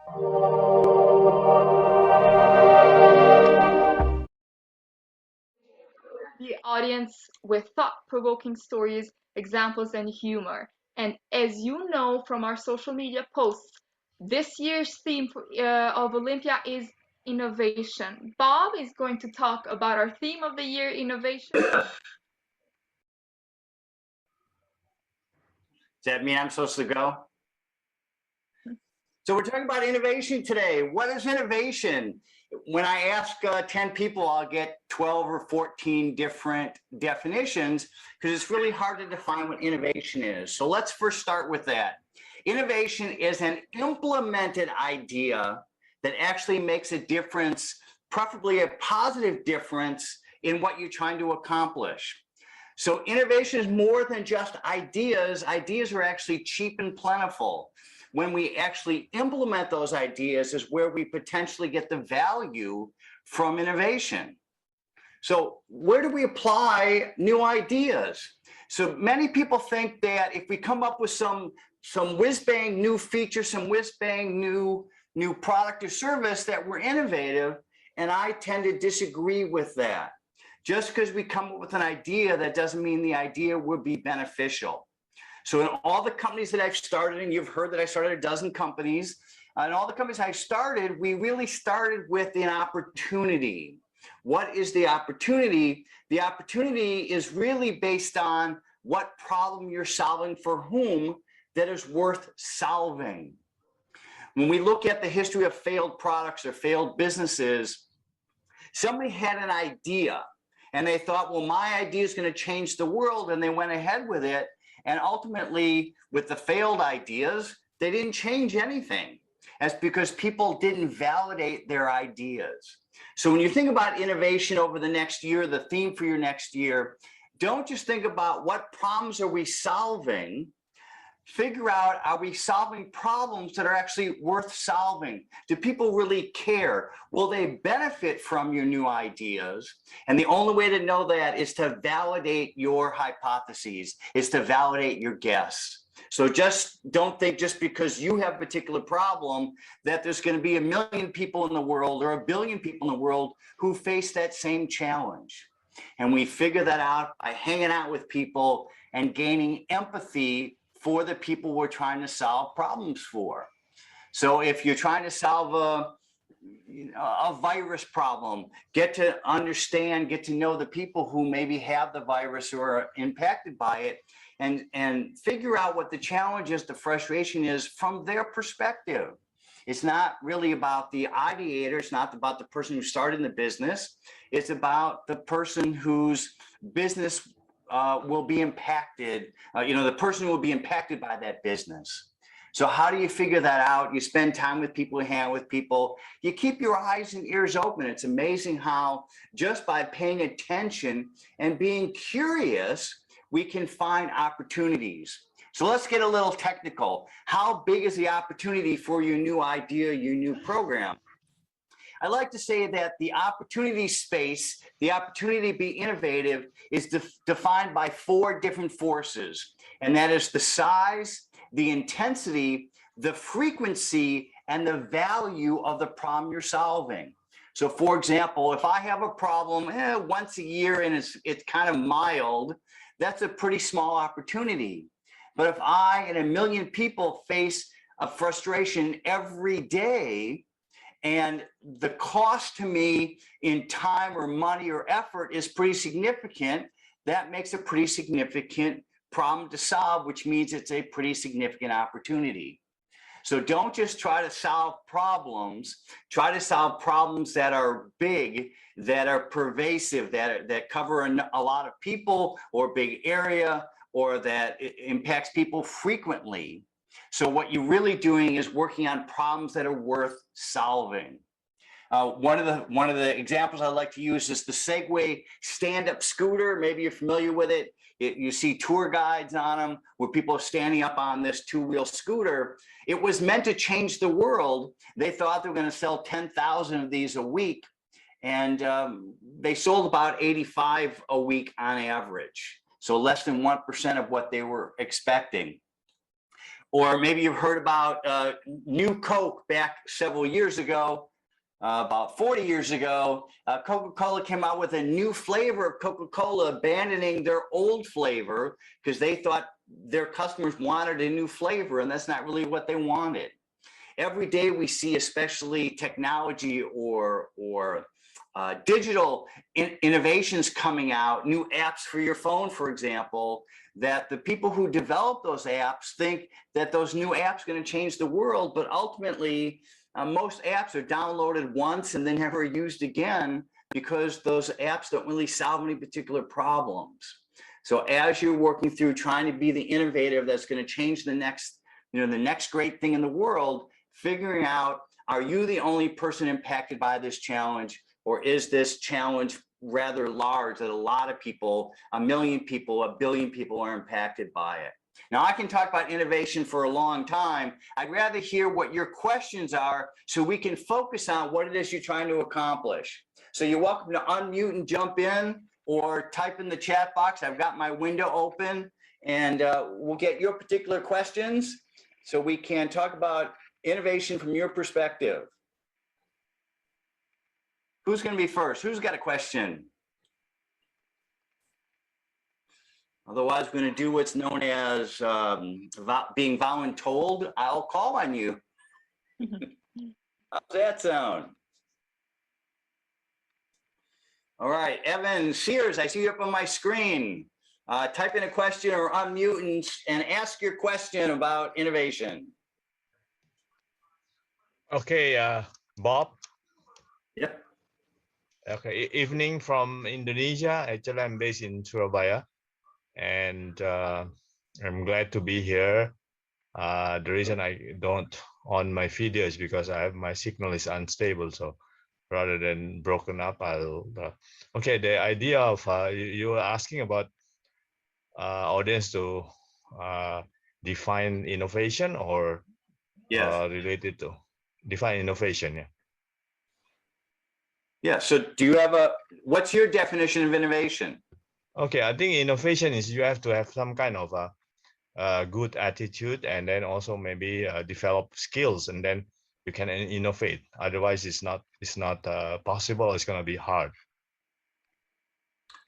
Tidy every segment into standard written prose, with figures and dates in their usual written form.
The audience with thought-provoking stories, examples, and humor. And as you know from our social media posts, this year's theme of Olympia is innovation. Bob is going to talk about our theme of the year, innovation. Does that mean I'm supposed to go? So we're talking about innovation today. What is innovation? When I ask 10 people, I'll get 12 or 14 different definitions because it's really hard to define what innovation is. So let's first start with that. Innovation is an implemented idea that actually makes a difference, preferably a positive difference in what you're trying to accomplish. So innovation is more than just ideas. Ideas are actually cheap and plentiful. When we actually implement those ideas is where we potentially get the value from innovation. So where do we apply new ideas? So many people think that if we come up with some whiz-bang new feature, some whiz-bang new product or service, that we're innovative, and I tend to disagree with that. Just because we come up with an idea, that doesn't mean the idea will be beneficial. So in all the companies that I've started, and you've heard that I started a dozen companies, in all the companies I started, we really started with an opportunity. What is the opportunity? The opportunity is really based on what problem you're solving for whom that is worth solving. When we look at the history of failed products or failed businesses, somebody had an idea and they thought, well, my idea is going to change the world, and they went ahead with it. And ultimately, with the failed ideas, they didn't change anything. That's because people didn't validate their ideas. So when you think about innovation over the next year, the theme for your next year, don't just think about what problems are we solving. Figure out, are we solving problems that are actually worth solving? Do people really care? Will they benefit from your new ideas? And the only way to know that is to validate your hypotheses, is to validate your guess. So just don't think just because you have a particular problem that there's going to be 1 million people in the world or 1 billion people in the world who face that same challenge. And we figure that out by hanging out with people and gaining empathy for the people we're trying to solve problems for. So if you're trying to solve a virus problem, get to understand, get to know the people who maybe have the virus or are impacted by it, and figure out what the challenge is, the frustration is from their perspective. It's not really about the ideator. It's not about the person who started in the business. It's about the person whose business will be impacted, the person will be impacted by that business. So how do you figure that out? You spend time with people, you hang out with people, you keep your eyes and ears open. It's amazing how just by paying attention and being curious, we can find opportunities. So let's get a little technical. How big is the opportunity for your new idea, your new program? I like to say that the opportunity space, the opportunity to be innovative, is defined by 4 different forces. And that is the size, the intensity, the frequency, and the value of the problem you're solving. So for example, if I have a problem once a year and it's kind of mild, that's a pretty small opportunity. But if I and 1 million people face a frustration every day, and the cost to me in time or money or effort is pretty significant, that makes a pretty significant problem to solve, which means it's a pretty significant opportunity. So don't just try to solve problems, try to solve problems that are big, that are pervasive, that cover a lot of people or big area, or that impacts people frequently. So what you're really doing is working on problems that are worth solving. One of the examples I like to use is the Segway stand-up scooter. Maybe you're familiar with it. You see tour guides on them where people are standing up on this 2-wheel scooter. It was meant to change the world. They thought they were going to sell 10,000 of these a week, and they sold about 85 a week on average. So less than 1% of what they were expecting. Or maybe you've heard about New Coke back several years ago, about 40 years ago. Coca-Cola came out with a new flavor of Coca-Cola, abandoning their old flavor because they thought their customers wanted a new flavor, and that's not really what they wanted. Every day we see, especially technology or digital innovations coming out, new apps for your phone, for example, that the people who develop those apps think that those new apps are going to change the world, but ultimately most apps are downloaded once and then never used again because those apps don't really solve any particular problems. So as you're working through trying to be the innovative that's going to change the next, the next great thing in the world, figuring out, are you the only person impacted by this challenge, or is this challenge rather large that a lot of people, 1 million people, 1 billion people are impacted by it? Now, I can talk about innovation for a long time. I'd rather hear what your questions are so we can focus on what it is you're trying to accomplish. So you're welcome to unmute and jump in or type in the chat box. I've got my window open, and we'll get your particular questions so we can talk about innovation from your perspective. Who's going to be first? Who's got a question? Otherwise, we're going to do what's known as being voluntold. I'll call on you. How's that sound? All right, Evan Sears, I see you up on my screen. Type in a question or unmute and ask your question about innovation. Okay, Bob. Yep. Okay, evening from Indonesia. Actually, I'm based in Surabaya, and I'm glad to be here. The reason I don't on my video is because my signal is unstable. So rather than broken up, I'll. Okay, the idea of you were asking about audience to define innovation, or yes, related to define innovation. Yeah. Yeah. So do you have what's your definition of innovation? Okay, I think innovation is you have to have some kind of a good attitude, and then also maybe develop skills, and then you can innovate. Otherwise, it's not possible. It's going to be hard.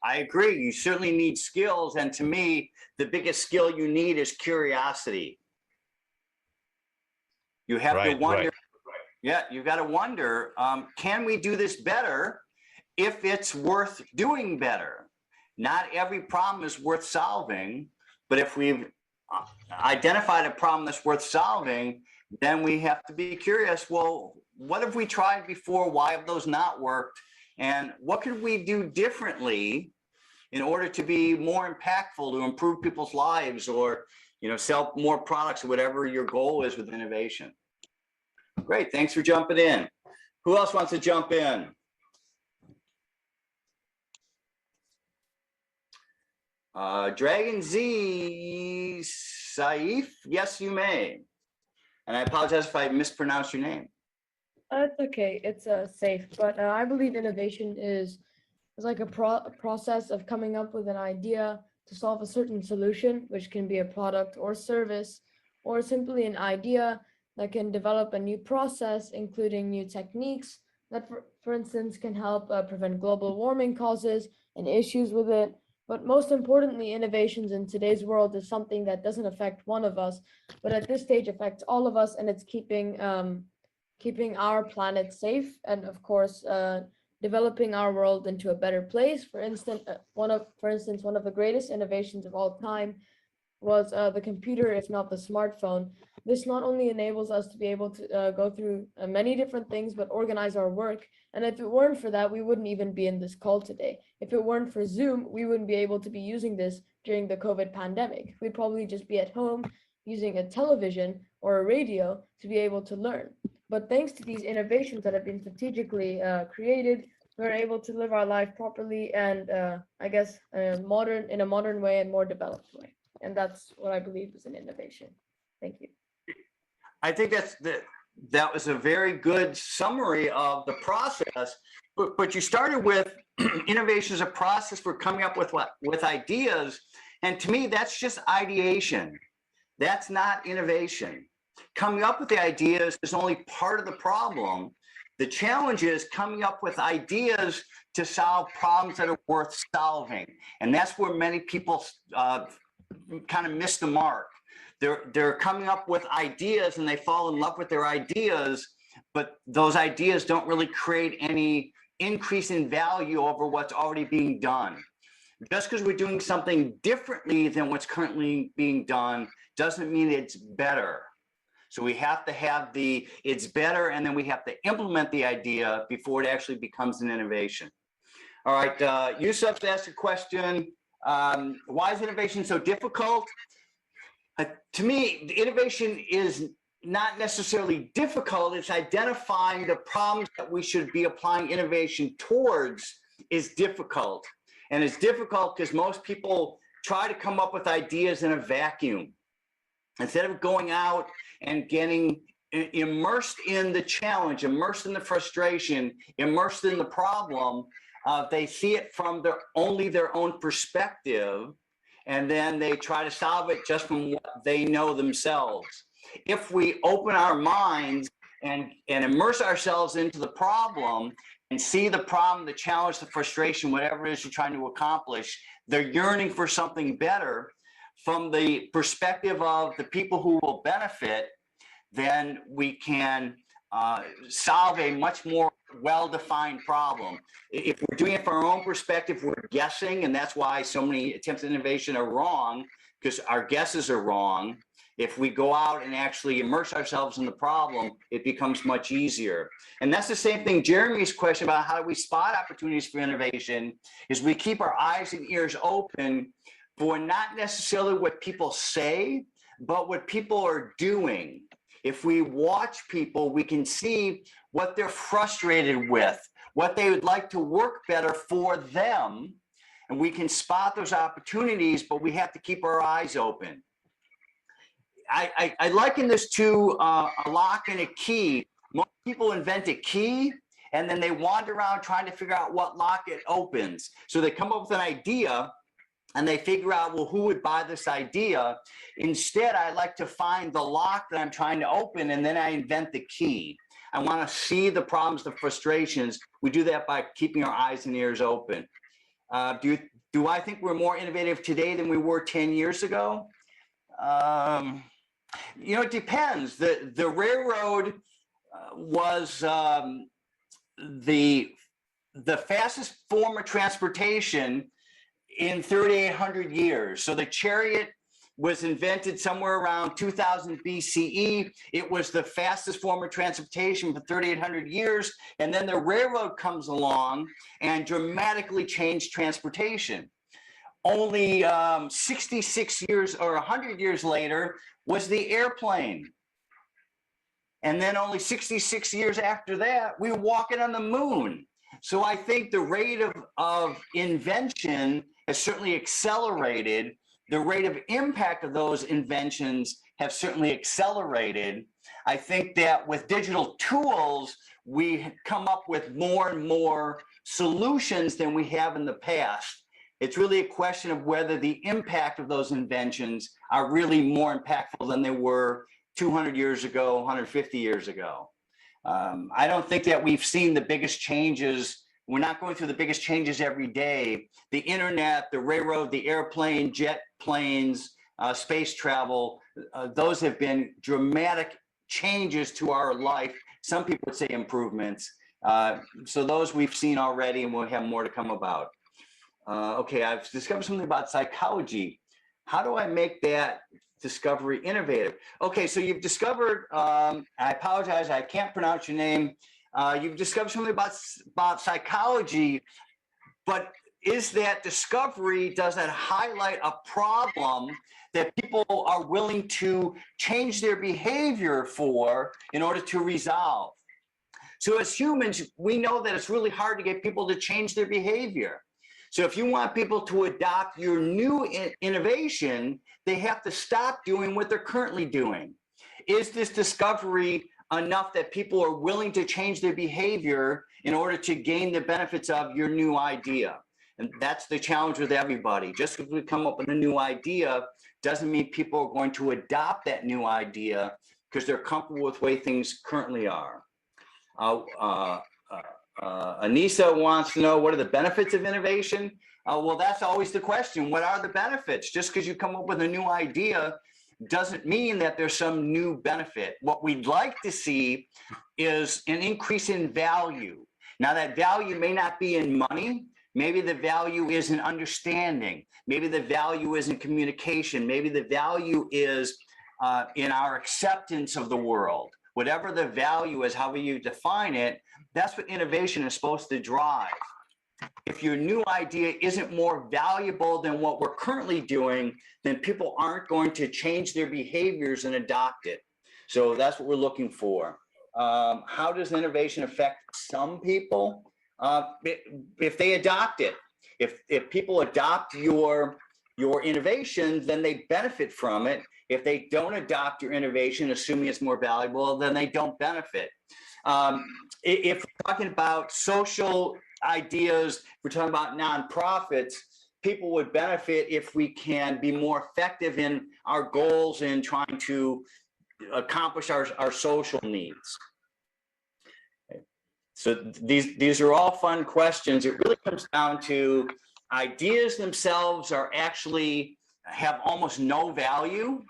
I agree. You certainly need skills, and to me, the biggest skill you need is curiosity. You have to wonder. Right. Yeah, you've got to wonder, can we do this better if it's worth doing better? Not every problem is worth solving, but if we've identified a problem that's worth solving, then we have to be curious, well, what have we tried before? Why have those not worked? And what could we do differently in order to be more impactful, to improve people's lives, or sell more products, or whatever your goal is with innovation? Great, thanks for jumping in. Who else wants to jump in? Dragon Z Saif, yes, you may. And I apologize if I mispronounced your name. It's okay, it's safe. But I believe innovation is like a process of coming up with an idea to solve a certain solution, which can be a product or service, or simply an idea that can develop a new process, including new techniques that, for instance, can help prevent global warming causes and issues with it. But most importantly, innovations in today's world is something that doesn't affect one of us, but at this stage affects all of us, and it's keeping our planet safe, and of course, developing our world into a better place. For instance, one of the greatest innovations of all time was the computer, if not the smartphone. This not only enables us to be able to go through many different things, but organize our work. And if it weren't for that, we wouldn't even be in this call today. If it weren't for Zoom, we wouldn't be able to be using this during the COVID pandemic. We'd probably just be at home using a television or a radio to be able to learn. But thanks to these innovations that have been strategically created, we're able to live our life properly and I guess in a modern way and more developed way. And that's what I believe is an innovation. Thank you. I think that was a very good summary of the process, but you started with innovation as a process for coming up with ideas, and to me that's just ideation. That's not innovation. Coming up with the ideas is only part of the problem. The challenge is coming up with ideas to solve problems that are worth solving. And that's where many people kind of miss the mark. They're coming up with ideas and they fall in love with their ideas, but those ideas don't really create any increase in value over what's already being done. Just because we're doing something differently than what's currently being done doesn't mean it's better. So we have to have the it's better, and then we have to implement the idea before it actually becomes an innovation. All right, Yusuf asked a question. Why is innovation so difficult? To me, innovation is not necessarily difficult. It's identifying the problems that we should be applying innovation towards is difficult. And it's difficult because most people try to come up with ideas in a vacuum. Instead of going out and getting immersed in the challenge, immersed in the frustration, immersed in the problem, they see it from only their own perspective, and then they try to solve it just from what they know themselves. If we open our minds and immerse ourselves into the problem and see the problem, the challenge, the frustration, whatever it is you're trying to accomplish, they're yearning for something better from the perspective of the people who will benefit, then we can solve a much more well-defined problem. If we're doing it from our own perspective, we're guessing, and that's why so many attempts at innovation are wrong, because our guesses are wrong. If we go out and actually immerse ourselves in the problem, it becomes much easier. And that's the same thing, Jeremy's question about how do we spot opportunities for innovation, is we keep our eyes and ears open for not necessarily what people say, but what people are doing. If we watch people, we can see what they're frustrated with, what they would like to work better for them, and we can spot those opportunities, but we have to keep our eyes open. I liken this to a lock and a key. Most people invent a key, and then they wander around trying to figure out what lock it opens. So they come up with an idea, and they figure out, well, who would buy this idea? Instead, I like to find the lock that I'm trying to open, and then I invent the key. I want to see the problems, the frustrations. We do that by keeping our eyes and ears open. Do I think we're more innovative today than we were 10 years ago? You know, it depends. The railroad was the fastest form of transportation in 3,800 years. So the chariot was invented somewhere around 2000 BCE. It was the fastest form of transportation for 3,800 years. And then the railroad comes along and dramatically changed transportation. Only 66 years or 100 years later was the airplane. And then only 66 years after that, we were walking on the moon. So I think the rate of invention has certainly accelerated. The rate of impact of those inventions have certainly accelerated. I think that with digital tools, we come up with more and more solutions than we have in the past. It's really a question of whether the impact of those inventions are really more impactful than they were 200 years ago, 150 years ago. I don't think that we've seen the biggest changes. We're not going through the biggest changes every day. The internet, the railroad, the airplane, jet planes, space travel, those have been dramatic changes to our life. Some people would say improvements. So those we've seen already, and we'll have more to come about. Okay, I've discovered something about psychology. How do I make that discovery innovative? Okay, so you've discovered, I apologize, I can't pronounce your name. You've discovered something about psychology, but is that discovery, does that highlight a problem that people are willing to change their behavior for in order to resolve? So as humans, we know that it's really hard to get people to change their behavior. So if you want people to adopt your new innovation, they have to stop doing what they're currently doing. Is this discovery enough that people are willing to change their behavior in order to gain the benefits of your new idea? And that's the challenge with everybody. Just because we come up with a new idea doesn't mean people are going to adopt that new idea because they're comfortable with the way things currently are. Anissa wants to know, what are the benefits of innovation? Well, that's always the question. What are the benefits? Just because you come up with a new idea doesn't mean that there's some new benefit. What we'd like to see is an increase in value. Now, that value may not be in money. Maybe the value is in understanding. Maybe the value is in communication. Maybe the value is in our acceptance of the world. Whatever the value is, however you define it, that's what innovation is supposed to drive. If your new idea isn't more valuable than what we're currently doing, then people aren't going to change their behaviors and adopt it. So that's what we're looking for. How does innovation affect some people? If they adopt it, if people adopt your innovation, then they benefit from it. If they don't adopt your innovation, assuming it's more valuable, then they don't benefit. If we're talking about social ideas, we're talking about nonprofits, people would benefit if we can be more effective in our goals in trying to accomplish our social needs. So these are all fun questions. It really comes down to ideas themselves are actually have almost no value.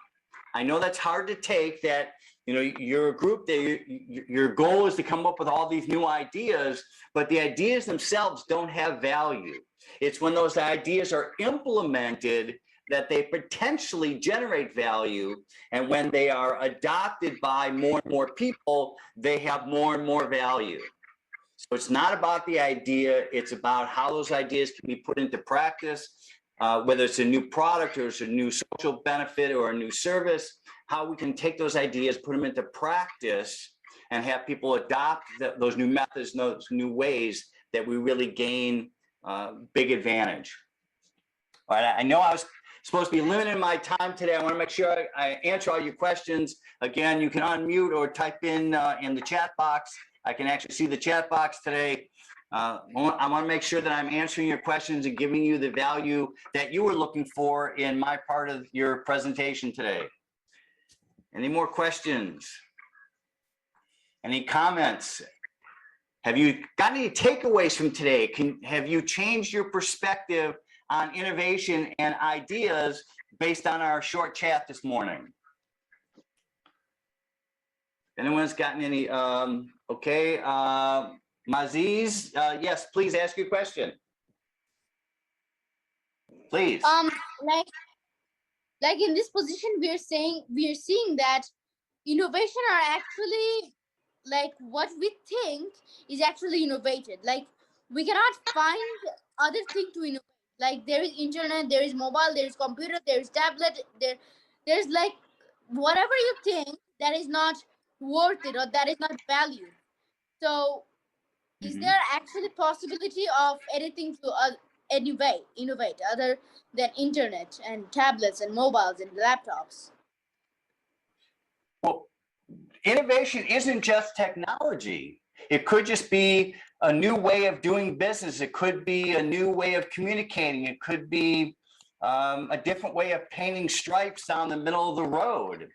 I know that's hard to take, that you're a group that your goal is to come up with all these new ideas, but the ideas themselves don't have value. It's when those ideas are implemented that they potentially generate value, and when they are adopted by more and more people, they have more and more value. So it's not about the idea, it's about how those ideas can be put into practice, whether it's a new product or it's a new social benefit or a new service, how we can take those ideas, put them into practice, and have people adopt those new methods, those new ways that we really gain big advantage. All right, I know I was supposed to be limiting my time today. I want to make sure I answer all your questions. Again, you can unmute or type in the chat box. I can actually see the chat box today. I want to make sure that I'm answering your questions and giving you the value that you were looking for in my part of your presentation today. Any more questions? Any comments? Have you got any takeaways from today? Have you changed your perspective on innovation and ideas based on our short chat this morning? Anyone's gotten any? Okay, Maziz, yes, please ask your question. Please. Like in this position, we are seeing that innovation are actually like what we think is actually innovated. Like we cannot find other thing to innovate. Like there is internet, there is mobile, there is computer, there is tablet, there's like whatever you think that is not worth it or that is not valued. So is there actually possibility of anything to innovate other than internet and tablets and mobiles and laptops? Well, innovation isn't just technology. It could just be a new way of doing business. It could be a new way of communicating. It could be a different way of painting stripes down the middle of the road.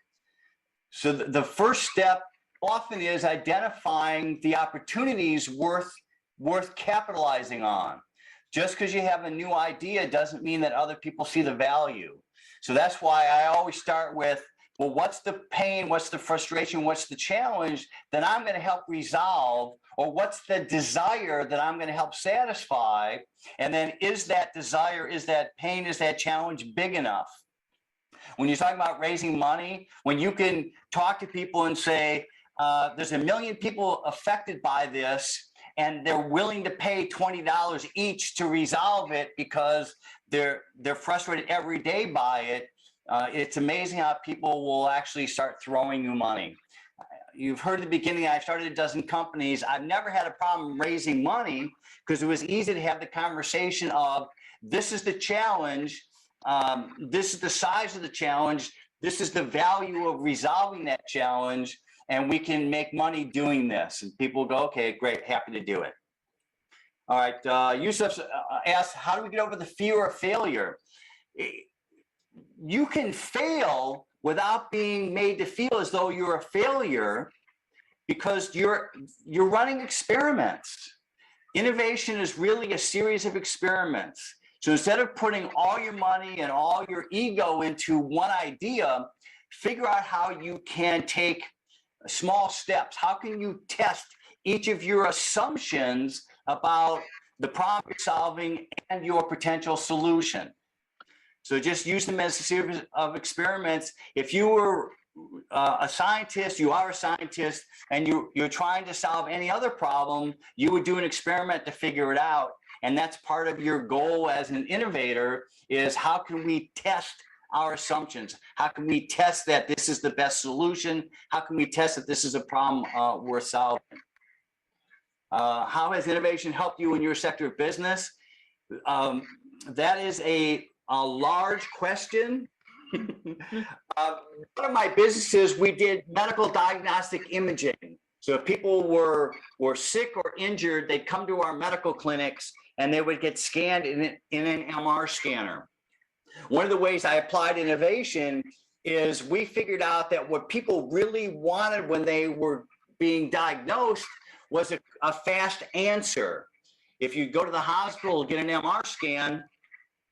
So the first step often is identifying the opportunities worth capitalizing on. Just because you have a new idea doesn't mean that other people see the value. So that's why I always start with, well, what's the pain, what's the frustration, what's the challenge that I'm going to help resolve, or what's the desire that I'm going to help satisfy? And then is that desire, is that pain, is that challenge big enough? When you're talking about raising money, when you can talk to people and say, there's 1 million people affected by this, and they're willing to pay $20 each to resolve it because they're frustrated every day by it. It's amazing how people will actually start throwing you money. You've heard at the beginning, I started a dozen companies. I've never had a problem raising money because it was easy to have the conversation of, this is the challenge, this is the size of the challenge, this is the value of resolving that challenge, and we can make money doing this. And people go, okay, great, happy to do it. All right, Yusuf asked, how do we get over the fear of failure? you can fail without being made to feel as though you're a failure, because you're running experiments. Innovation is really a series of experiments. So instead of putting all your money and all your ego into one idea, figure out how you can take small steps. How can you test each of your assumptions about the problem you're solving and your potential solution? So just use them as a series of experiments. If you were a scientist, you are a scientist, and you're trying to solve any other problem, you would do an experiment to figure it out. And that's part of your goal as an innovator, is how can we test our assumptions? How can we test that this is the best solution? How can we test that this is a problem worth solving? How has innovation helped you in your sector of business? That is a large question. One of my businesses, we did medical diagnostic imaging. So if people were sick or injured, they'd come to our medical clinics and they would get scanned in an MR scanner. One of the ways I applied innovation is we figured out that what people really wanted when they were being diagnosed was a fast answer. If you go to the hospital, get an MR scan,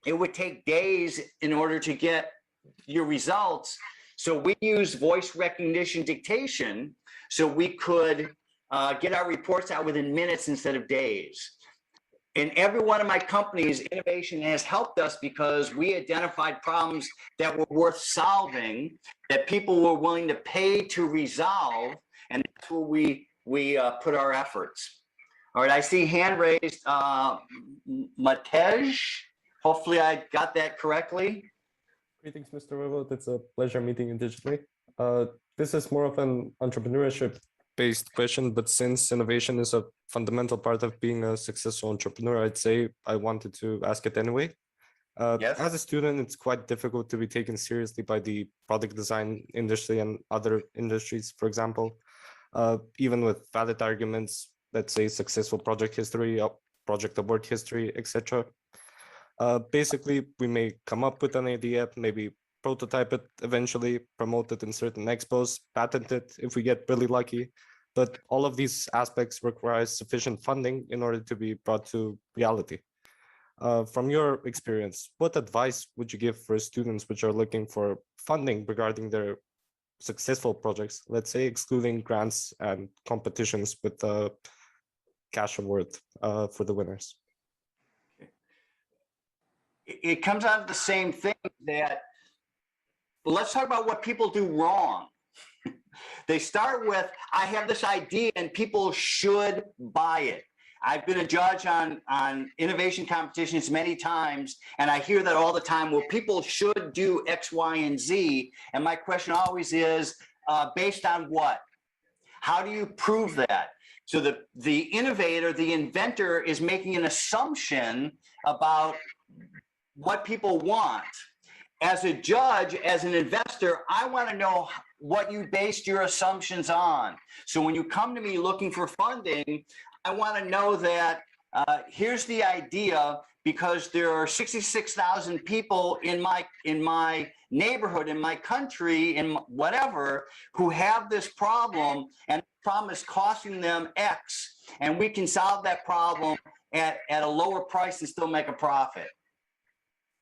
it would take days in order to get your results. So we used voice recognition dictation so we could get our reports out within minutes instead of days. In every one of my companies, innovation has helped us because we identified problems that were worth solving, that people were willing to pay to resolve, and that's where we put our efforts. All right, I see hand raised, Matej. Hopefully I got that correctly. Greetings, Mr. Wevold. It's a pleasure meeting you digitally. This is more of an entrepreneurship-based question, but since innovation is a fundamental part of being a successful entrepreneur, I'd say I wanted to ask it anyway. Yes. As a student, it's quite difficult to be taken seriously by the product design industry and other industries, for example. Even with valid arguments, let's say successful project history, project award history, etc. Basically, we may come up with an idea, maybe prototype it eventually, promote it in certain expos, patent it if we get really lucky. But all of these aspects require sufficient funding in order to be brought to reality. From your experience, what advice would you give for students which are looking for funding regarding their successful projects, let's say excluding grants and competitions with the cash award for the winners? It comes out of the same thing, that let's talk about what people do wrong. They start with, I have this idea and people should buy it. I've been a judge on innovation competitions many times, and I hear that all the time. Well, people should do X, Y, and Z. And my question always is, based on what? How do you prove that? So the innovator, the inventor, is making an assumption about what people want. As a judge, as an investor, I want to know what you based your assumptions on. So when you come to me looking for funding, I want to know that here's the idea, because there are 66,000 people in my neighborhood, in my country, in whatever, who have this problem, and the problem is costing them X, and we can solve that problem at a lower price and still make a profit.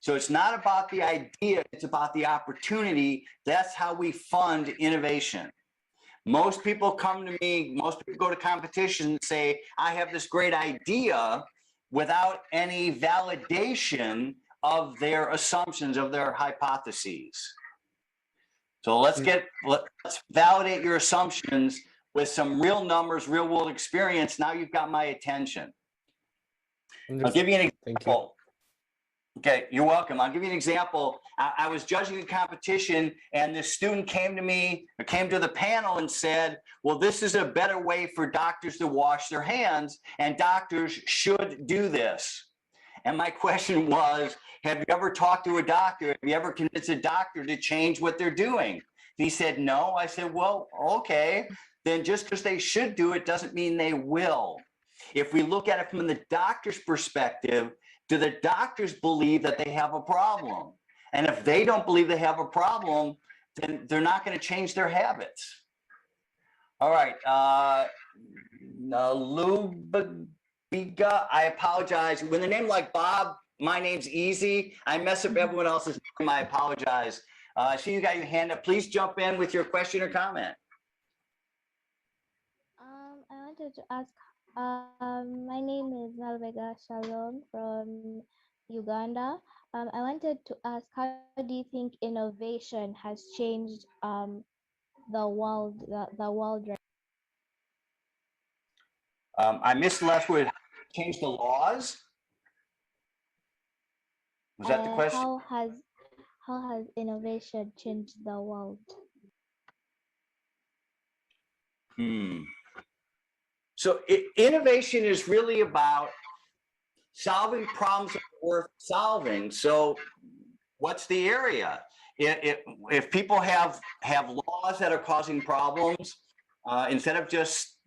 So it's not about the idea, it's about the opportunity. That's how we fund innovation. Most people come to me, most people go to competition and say, I have this great idea, without any validation of their assumptions, of their hypotheses. So let's validate your assumptions with some real numbers, real world experience. Now you've got my attention. I'll give you an example. Okay, you're welcome. I'll give you an example. I was judging a competition, and this student came to me, or came to the panel and said, well, this is a better way for doctors to wash their hands, and doctors should do this. And my question was, have you ever talked to a doctor? Have you ever convinced a doctor to change what they're doing? He said, no. I said, well, okay, then just because they should do it doesn't mean they will. If we look at it from the doctor's perspective, do the doctors believe that they have a problem? And if they don't believe they have a problem, then they're not going to change their habits. All right. Lubiga, I apologize. With a name like Bob, my name's easy. I mess up everyone else's name. I apologize. I see you got your hand up. Please jump in with your question or comment. I wanted to ask, my name is Nalvega Shalom from Uganda. I wanted to ask, how do you think innovation has changed the world, the world right I missed the last word. Change the laws? Was that the question? how has innovation changed the world? So innovation is really about solving problems that are worth solving. So what's the area? If people have laws that are causing problems, instead of just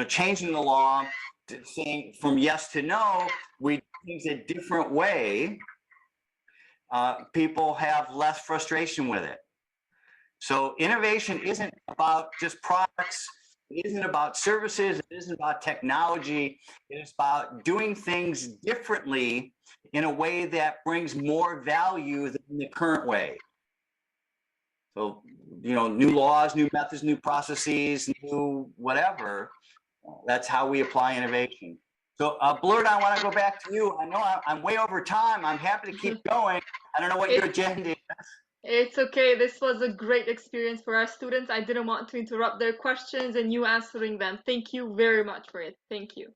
changing the law to saying from yes to no, we do things a different way, people have less frustration with it. So innovation isn't about just products. It isn't about services. It isn't about technology. It is about doing things differently in a way that brings more value than the current way. So, new laws, new methods, new processes, new whatever. That's how we apply innovation. So, Blurt, I want to go back to you. I know I'm way over time. I'm happy to keep going. I don't know what your agenda is. It's okay. This was a great experience for our students. I didn't want to interrupt their questions and you answering them. Thank you very much for it. Thank you.